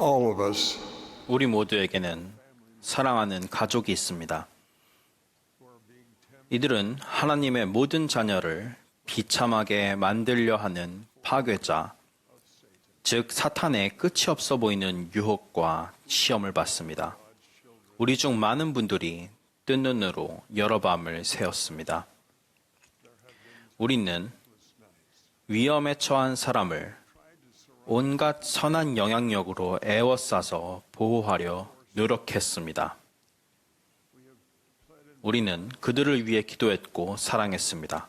All of us 우리 모두에게는 사랑하는 가족이 있습니다. 이들은 하나님의 모든 자녀를 비참하게 만들려 하는 파괴자, 즉 사탄의 끝이 없어 보이는 유혹과 시험을 받습니다. 우리 중 많은 분들이 뜬 눈으로 여러 밤을 새웠습니다. 우리는 위험에 처한 사람을 온갖 선한 영향력으로 애워싸서 보호하려 노력했습니다. 우리는 그들을 위해 기도했고 사랑했습니다.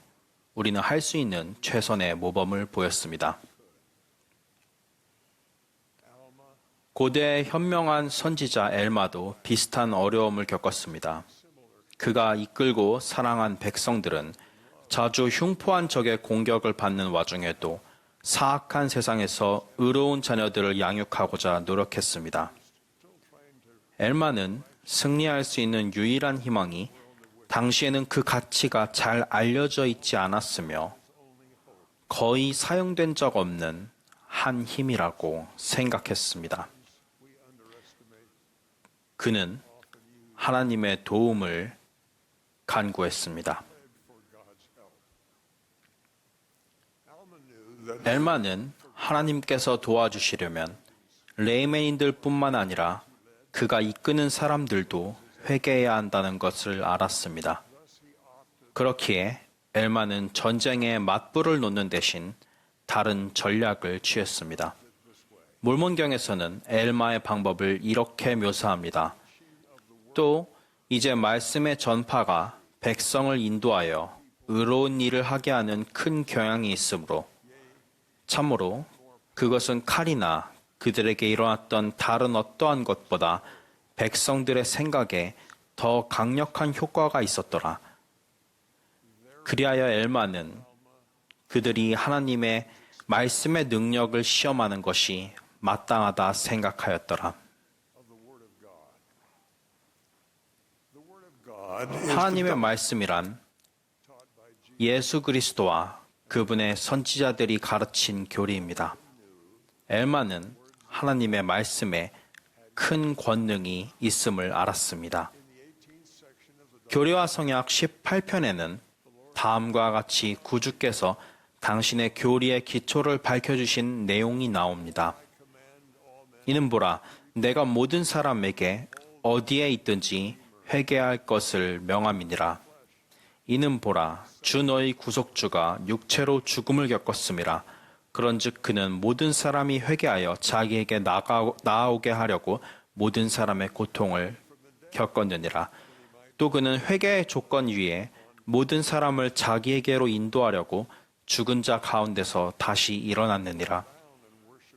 우리는 할 수 있는 최선의 모범을 보였습니다. 고대의 현명한 선지자 엘마도 비슷한 어려움을 겪었습니다. 그가 이끌고 사랑한 백성들은 자주 흉포한 적의 공격을 받는 와중에도 사악한 세상에서 의로운 자녀들을 양육하고자 노력했습니다. 엘마는 승리할 수 있는 유일한 희망이 당시에는 그 가치가 잘 알려져 있지 않았으며 거의 사용된 적 없는 한 힘이라고 생각했습니다. 그는 하나님의 도움을 간구했습니다. 엘마는 하나님께서 도와주시려면 레이맨인들 뿐만 아니라 그가 이끄는 사람들도 회개해야 한다는 것을 알았습니다. 그렇기에 엘마는 전쟁에 맞불을 놓는 대신 다른 전략을 취했습니다. 몰몬경에서는 엘마의 방법을 이렇게 묘사합니다. 또 이제 말씀의 전파가 백성을 인도하여 의로운 일을 하게 하는 큰 경향이 있으므로 참으로 그것은 칼이나 그들에게 일어났던 다른 어떠한 것보다 백성들의 생각에 더 강력한 효과가 있었더라. 그리하여 엘마는 그들이 하나님의 말씀의 능력을 시험하는 것이 마땅하다 생각하였더라. 하나님의 말씀이란 예수 그리스도와 그분의 선지자들이 가르친 교리입니다. 엘마는 하나님의 말씀에 큰 권능이 있음을 알았습니다. 교리와 성약 18편에는 다음과 같이 구주께서 당신의 교리의 기초를 밝혀주신 내용이 나옵니다. 이는 보라, 내가 모든 사람에게 어디에 있든지 회개할 것을 명함이니라. 이는 보라, 주 너희 구속주가 육체로 죽음을 겪었음이라. 그런즉 그는 모든 사람이 회개하여 자기에게 나아오게 하려고 모든 사람의 고통을 겪었느니라. 또 그는 회개의 조건 위에 모든 사람을 자기에게로 인도하려고 죽은 자 가운데서 다시 일어났느니라.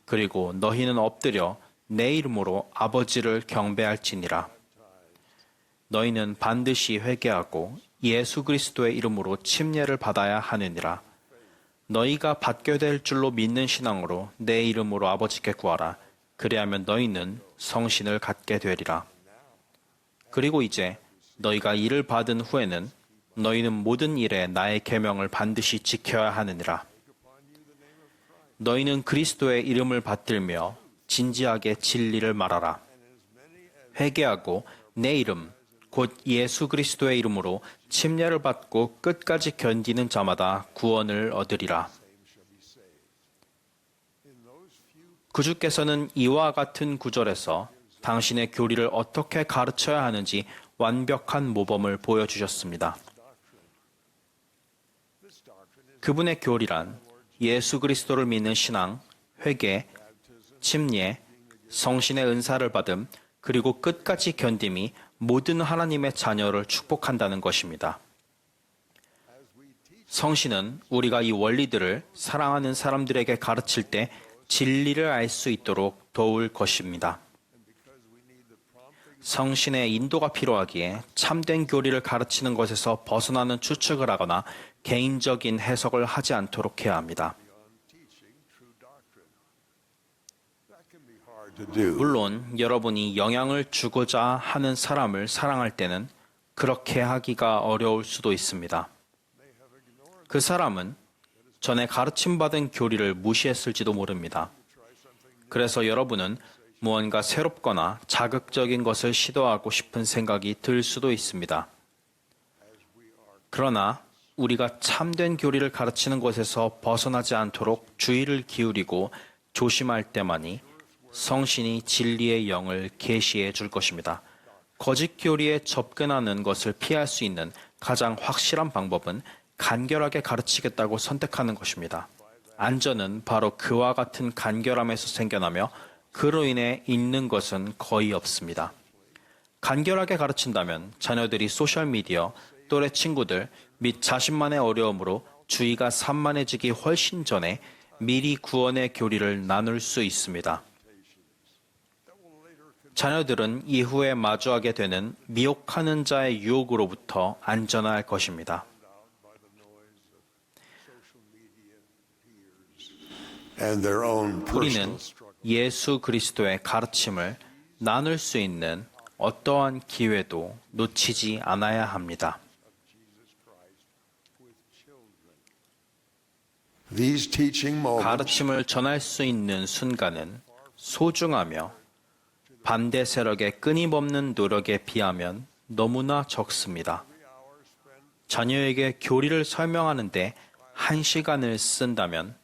그리고 너희는 엎드려 내 이름으로 아버지를 경배할지니라. 너희는 반드시 회개하고 예수 그리스도의 이름으로 침례를 받아야 하느니라. 너희가 받게 될 줄로 믿는 신앙으로 내 이름으로 아버지께 구하라. 그리하면 너희는 성신을 갖게 되리라. 그리고 이제 너희가 이를 받은 후에는 너희는 모든 일에 나의 계명을 반드시 지켜야 하느니라. 너희는 그리스도의 이름을 받들며 진지하게 진리를 말하라. 회개하고 내 이름 곧 예수 그리스도의 이름으로 침례를 받고 끝까지 견디는 자마다 구원을 얻으리라. 구주께서는 이와 같은 구절에서 당신의 교리를 어떻게 가르쳐야 하는지 완벽한 모범을 보여주셨습니다. 그분의 교리란 예수 그리스도를 믿는 신앙, 회개, 침례, 성신의 은사를 받음, 그리고 끝까지 견딤이 모든 하나님의 자녀를 축복한다는 것입니다. 성신은 우리가 이 원리들을 사랑하는 사람들에게 가르칠 때 진리를 알 수 있도록 도울 것입니다. 성신의 인도가 필요하기에 참된 교리를 가르치는 것에서 벗어나는 추측을 하거나 개인적인 해석을 하지 않도록 해야 합니다. 물론 여러분이 영향을 주고자 하는 사람을 사랑할 때는 그렇게 하기가 어려울 수도 있습니다. 그 사람은 전에 가르침받은 교리를 무시했을지도 모릅니다. 그래서 여러분은 무언가 새롭거나 자극적인 것을 시도하고 싶은 생각이 들 수도 있습니다. 그러나 우리가 참된 교리를 가르치는 것에서 벗어나지 않도록 주의를 기울이고 조심할 때만이 성신이 진리의 영을 계시해 줄 것입니다. 거짓 교리에 접근하는 것을 피할 수 있는 가장 확실한 방법은 간결하게 가르치겠다고 선택하는 것입니다. 안전은 바로 그와 같은 간결함에서 생겨나며 그로 인해 잃는 것은 거의 없습니다. 간결하게 가르친다면 자녀들이 소셜미디어, 또래 친구들 및 자신만의 어려움으로 주의가 산만해지기 훨씬 전에 미리 구원의 교리를 나눌 수 있습니다. 자녀들은 이후에 마주하게 되는 미혹하는 자의 유혹으로부터 안전할 것입니다. 우리는 예수 그리스도의 가르침을 나눌 수 있는 어떠한 기회도 놓치지 않아야 합니다. 가르침을 전할 수 있는 순간은 소중하며 반대 세력의 끊임없는 노력에 비하면 너무나 적습니다. 자녀에게 교리를 설명하는데 1시간을 쓴다면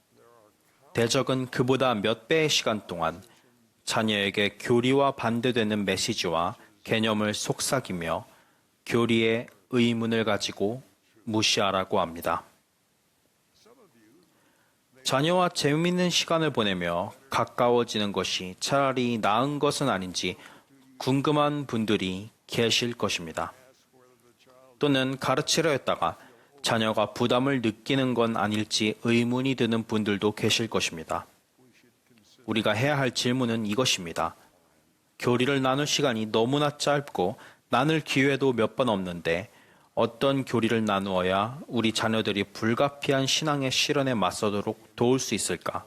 대적은 그보다 몇 배의 시간 동안 자녀에게 교리와 반대되는 메시지와 개념을 속삭이며 교리의 의문을 가지고 무시하라고 합니다. 자녀와 재미있는 시간을 보내며 가까워지는 것이 차라리 나은 것은 아닌지 궁금한 분들이 계실 것입니다. 또는 가르치려 했다가 자녀가 부담을 느끼는 건 아닐지 의문이 드는 분들도 계실 것입니다. 우리가 해야 할 질문은 이것입니다. 교리를 나눌 시간이 너무나 짧고 나눌 기회도 몇 번 없는데 어떤 교리를 나누어야 우리 자녀들이 불가피한 신앙의 실현에 맞서도록 도울 수 있을까?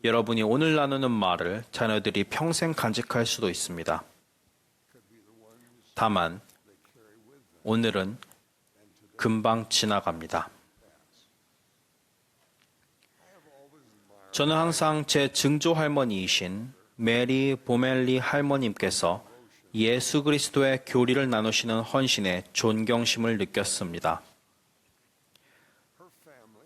여러분이 오늘 나누는 말을 자녀들이 평생 간직할 수도 있습니다. 다만 오늘은 금방 지나갑니다. 저는 항상 제 증조 할머니이신 메리 보멜리 할머님께서 예수 그리스도의 교리를 나누시는 헌신에 존경심을 느꼈습니다.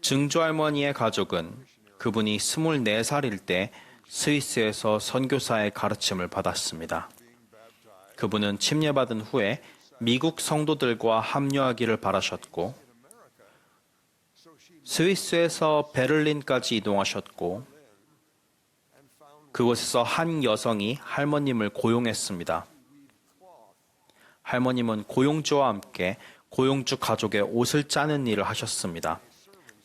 증조 할머니의 가족은 그분이 24살일 때 스위스에서 선교사의 가르침을 받았습니다. 그분은 침례받은 후에 미국 성도들과 합류하기를 바라셨고 스위스에서 베를린까지 이동하셨고 그곳에서 한 여성이 할머님을 고용했습니다. 할머님은 고용주와 함께 고용주 가족의 옷을 짜는 일을 하셨습니다.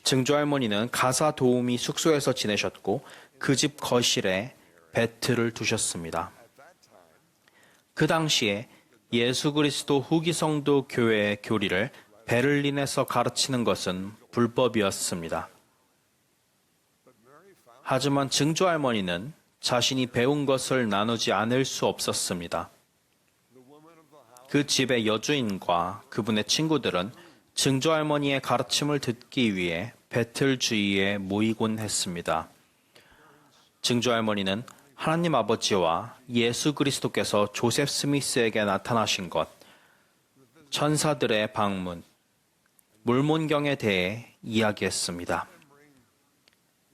증조 할머니는 가사 도우미 숙소에서 지내셨고 그 집 거실에 배틀을 두셨습니다. 그 당시에 예수 그리스도 후기 성도 교회의 교리를 베를린에서 가르치는 것은 불법이었습니다. 하지만 증조 할머니는 자신이 배운 것을 나누지 않을 수 없었습니다. 그 집의 여주인과 그분의 친구들은 증조 할머니의 가르침을 듣기 위해 배틀 주위에 모이곤 했습니다. 증조 할머니는 하나님 아버지와 예수 그리스도께서 조셉 스미스에게 나타나신 것, 천사들의 방문, 몰몬경에 대해 이야기했습니다.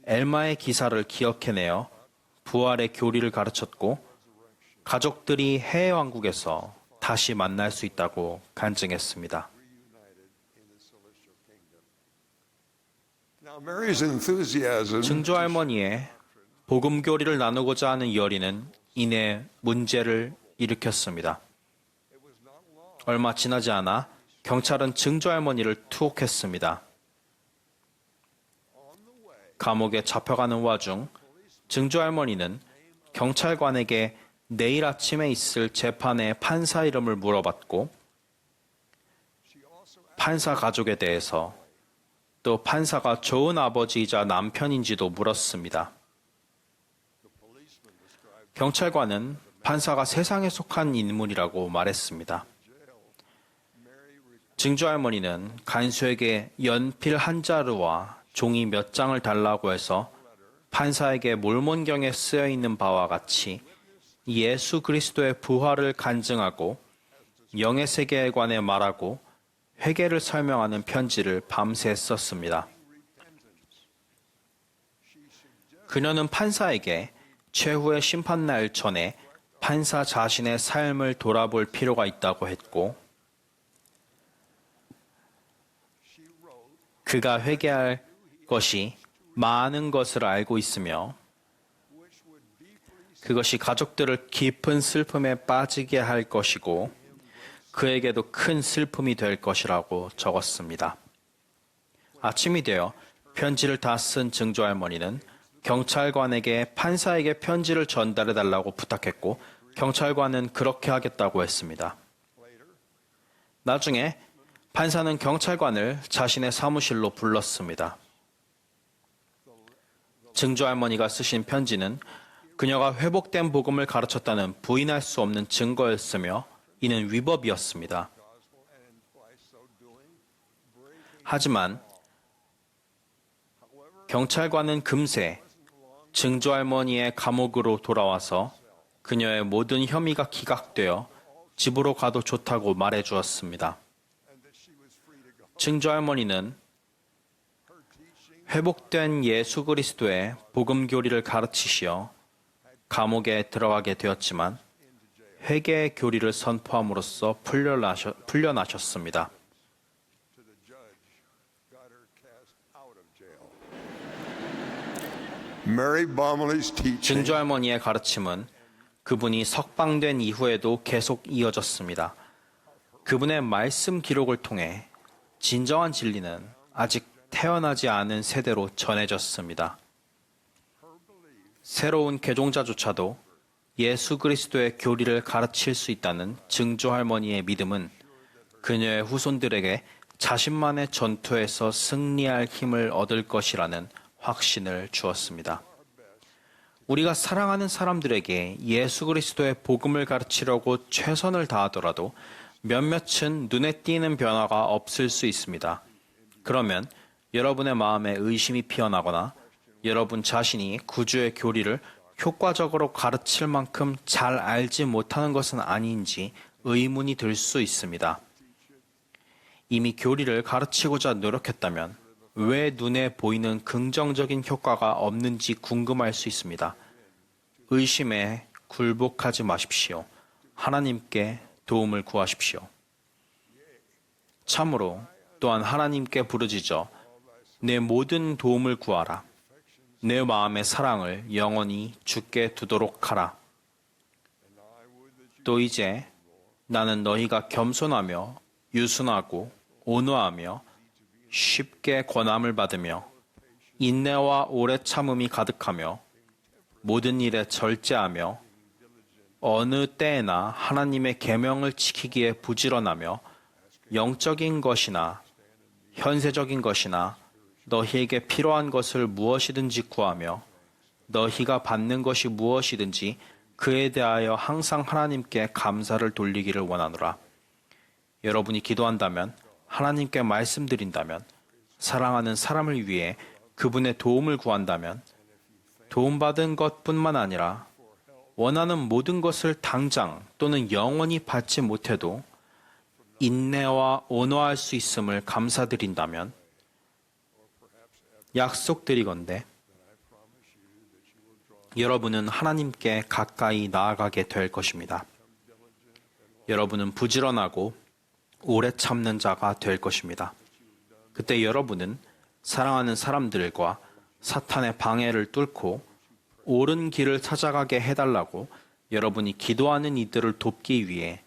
엘마의 기사를 기억해내어 부활의 교리를 가르쳤고 가족들이 해외 왕국에서 다시 만날 수 있다고 간증했습니다. 증조 할머니의 복음 교리를 나누고자 하는 열의는 이내 문제를 일으켰습니다. 얼마 지나지 않아 경찰은 증조 할머니를 투옥했습니다. 감옥에 잡혀가는 와중 증조 할머니는 경찰관에게 내일 아침에 있을 재판의 판사 이름을 물어봤고 판사 가족에 대해서 또 판사가 좋은 아버지이자 남편인지도 물었습니다. 경찰관은 판사가 세상에 속한 인물이라고 말했습니다. 증조 할머니는 간수에게 연필 한 자루와 종이 몇 장을 달라고 해서 판사에게 몰몬경에 쓰여 있는 바와 같이 예수 그리스도의 부활을 간증하고 영의 세계에 관해 말하고 회개를 설명하는 편지를 밤새 썼습니다. 그녀는 판사에게 최후의 심판날 전에 판사 자신의 삶을 돌아볼 필요가 있다고 했고, 그가 회개할 것이 많은 것을 알고 있으며 그것이 가족들을 깊은 슬픔에 빠지게 할 것이고 그에게도 큰 슬픔이 될 것이라고 적었습니다. 아침이 되어 편지를 다 쓴 증조 할머니는 경찰관에게 판사에게 편지를 전달해달라고 부탁했고 경찰관은 그렇게 하겠다고 했습니다. 나중에 판사는 경찰관을 자신의 사무실로 불렀습니다. 증조 할머니가 쓰신 편지는 그녀가 회복된 복음을 가르쳤다는 부인할 수 없는 증거였으며 이는 위법이었습니다. 하지만 경찰관은 금세 증조 할머니의 감옥으로 돌아와서 그녀의 모든 혐의가 기각되어 집으로 가도 좋다고 말해 주었습니다. 증조 할머니는 회복된 예수 그리스도의 복음 교리를 가르치시어 감옥에 들어가게 되었지만 회개의 교리를 선포함으로써 풀려나셨습니다. 증조 할머니의 가르침은 그분이 석방된 이후에도 계속 이어졌습니다. 그분의 말씀 기록을 통해 진정한 진리는 아직 태어나지 않은 세대로 전해졌습니다. 새로운 개종자조차도 예수 그리스도의 교리를 가르칠 수 있다는 증조 할머니의 믿음은 그녀의 후손들에게 자신만의 전투에서 승리할 힘을 얻을 것이라는 확신을 주었습니다. 우리가 사랑하는 사람들에게 예수 그리스도의 복음을 가르치려고 최선을 다하더라도 몇몇은 눈에 띄는 변화가 없을 수 있습니다. 그러면 여러분의 마음에 의심이 피어나거나 여러분 자신이 구주의 교리를 효과적으로 가르칠 만큼 잘 알지 못하는 것은 아닌지 의문이 들 수 있습니다. 이미 교리를 가르치고자 노력했다면 왜 눈에 보이는 긍정적인 효과가 없는지 궁금할 수 있습니다. 의심에 굴복하지 마십시오. 하나님께 도움을 구하십시오. 참으로 또한 하나님께 부르짖어 내 모든 도움을 구하라. 내 마음의 사랑을 영원히 주께 두도록 하라. 또 이제 나는 너희가 겸손하며 유순하고 온화하며 쉽게 권함을 받으며 인내와 오래 참음이 가득하며 모든 일에 절제하며 어느 때에나 하나님의 계명을 지키기에 부지런하며 영적인 것이나 현세적인 것이나 너희에게 필요한 것을 무엇이든지 구하며 너희가 받는 것이 무엇이든지 그에 대하여 항상 하나님께 감사를 돌리기를 원하노라. 여러분이 기도한다면, 하나님께 말씀드린다면, 사랑하는 사람을 위해 그분의 도움을 구한다면, 도움받은 것뿐만 아니라 원하는 모든 것을 당장 또는 영원히 받지 못해도 인내와 온화할 수 있음을 감사드린다면, 약속드리건대 여러분은 하나님께 가까이 나아가게 될 것입니다. 여러분은 부지런하고 오래 참는 자가 될 것입니다. 그때 여러분은 사랑하는 사람들과 사탄의 방해를 뚫고 옳은 길을 찾아가게 해달라고 여러분이 기도하는 이들을 돕기 위해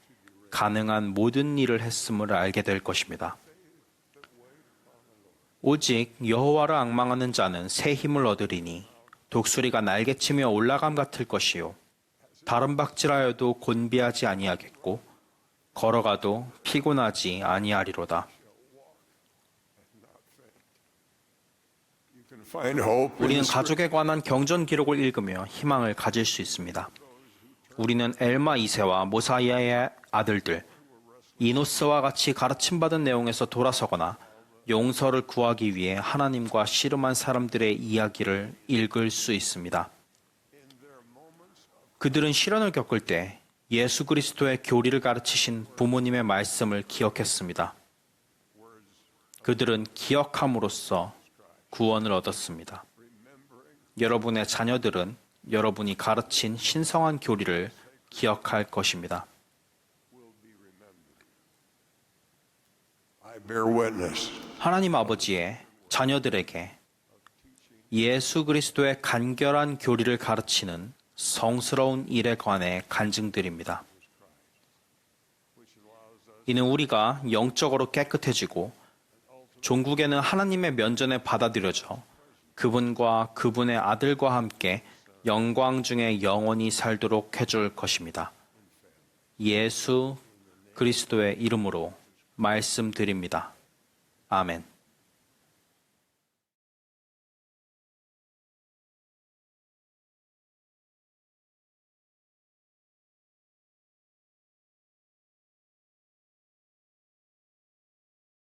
가능한 모든 일을 했음을 알게 될 것입니다. 오직 여호와를 앙망하는 자는 새 힘을 얻으리니 독수리가 날개치며 올라감 같을 것이요 다른 박질하여도 곤비하지 아니하겠고 걸어가도 피곤하지 아니하리로다. 우리는 가족에 관한 경전 기록을 읽으며 희망을 가질 수 있습니다. 우리는 엘마 2세와 모사이아의 아들들 이노스와 같이 가르침받은 내용에서 돌아서거나 용서를 구하기 위해 하나님과 씨름한 사람들의 이야기를 읽을 수 있습니다. 그들은 시련을 겪을 때 예수 그리스도의 교리를 가르치신 부모님의 말씀을 기억했습니다. 그들은 기억함으로써 구원을 얻었습니다. 여러분의 자녀들은 여러분이 가르친 신성한 교리를 기억할 것입니다. I bear witness 하나님 아버지의 자녀들에게 예수 그리스도의 간결한 교리를 가르치는 성스러운 일에 관해 간증드립니다. 이는 우리가 영적으로 깨끗해지고 종국에는 하나님의 면전에 받아들여져 그분과 그분의 아들과 함께 영광 중에 영원히 살도록 해줄 것입니다. 예수 그리스도의 이름으로 말씀드립니다. 아멘.